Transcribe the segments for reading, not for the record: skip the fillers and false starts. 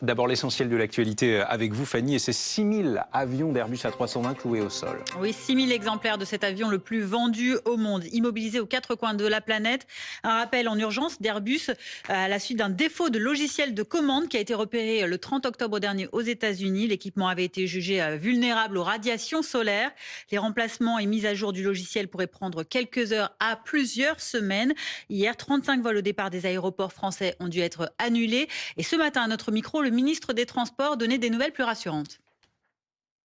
D'abord, l'essentiel de l'actualité avec vous, Fanny, et ces 6000 avions d'Airbus A320 cloués au sol. Oui, 6000 exemplaires de cet avion le plus vendu au monde, immobilisé aux quatre coins de la planète. Un rappel en urgence d'Airbus à la suite d'un défaut de logiciel de commande qui a été repéré le 30 octobre dernier aux États-Unis. L'équipement avait été jugé vulnérable aux radiations solaires. Les remplacements et mises à jour du logiciel pourraient prendre quelques heures à plusieurs semaines. Hier, 35 vols au départ des aéroports français ont dû être annulés. Et ce matin, à notre micro, le ministre des Transports donnait des nouvelles plus rassurantes.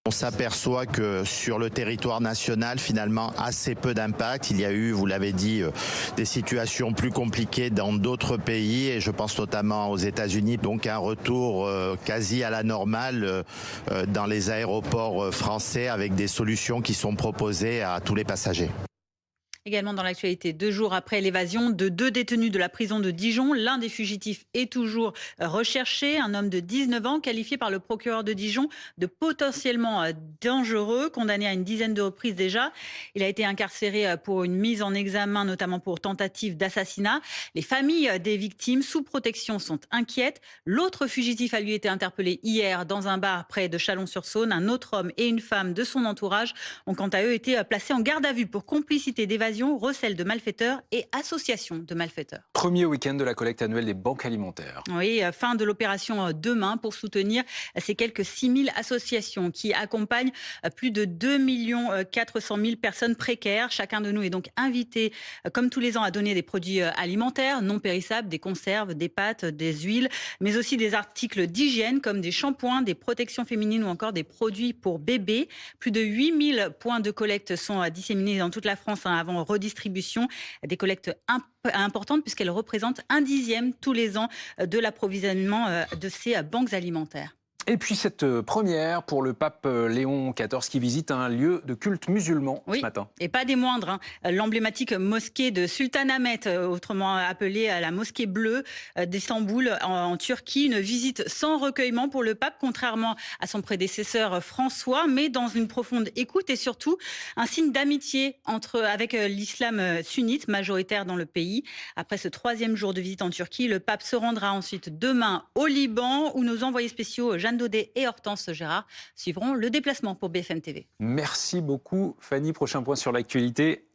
On s'aperçoit que sur le territoire national, finalement, assez peu d'impact. Il y a eu, vous l'avez dit, des situations plus compliquées dans d'autres pays, et je pense notamment aux États-Unis. Donc un retour quasi à la normale dans les aéroports français, avec des solutions qui sont proposées à tous les passagers. Également dans l'actualité, 2 jours après l'évasion de 2 détenus de la prison de Dijon, l'un des fugitifs est toujours recherché. Un homme de 19 ans qualifié par le procureur de Dijon de potentiellement dangereux, condamné à une dizaine de reprises déjà. Il a été incarcéré pour une mise en examen, notamment pour tentative d'assassinat. Les familles des victimes sous protection sont inquiètes. L'autre fugitif a lui été interpellé hier dans un bar près de Chalon-sur-Saône. Un autre homme et une femme de son entourage ont quant à eux été placés en garde à vue pour complicité d'évasion, recel de malfaiteurs et association de malfaiteurs. Premier week-end de la collecte annuelle des banques alimentaires. Oui, fin de l'opération demain pour soutenir ces quelques 6000 associations qui accompagnent plus de 2 400 000 personnes précaires. Chacun de nous est donc invité, comme tous les ans, à donner des produits alimentaires non périssables, des conserves, des pâtes, des huiles, mais aussi des articles d'hygiène comme des shampoings, des protections féminines ou encore des produits pour bébés. Plus de 8000 points de collecte sont disséminés dans toute la France avant redistribution. Des collectes importantes puisqu'elles représentent 1/10 tous les ans de l'approvisionnement de ces banques alimentaires. Et puis cette première pour le pape Léon XIV qui visite un lieu de culte musulman ce matin. Et pas des moindres. L'emblématique mosquée de Sultanahmet, autrement appelée la mosquée bleue d'Istanbul en Turquie. Une visite sans recueillement pour le pape, contrairement à son prédécesseur François, mais dans une profonde écoute et surtout un signe d'amitié avec l'islam sunnite majoritaire dans le pays. Après ce 3e jour de visite en Turquie, le pape se rendra ensuite demain au Liban où nos envoyés spéciaux Jeanne Daudet et Hortense Gérard suivront le déplacement pour BFM TV. Merci beaucoup Fanny. Prochain point sur l'actualité.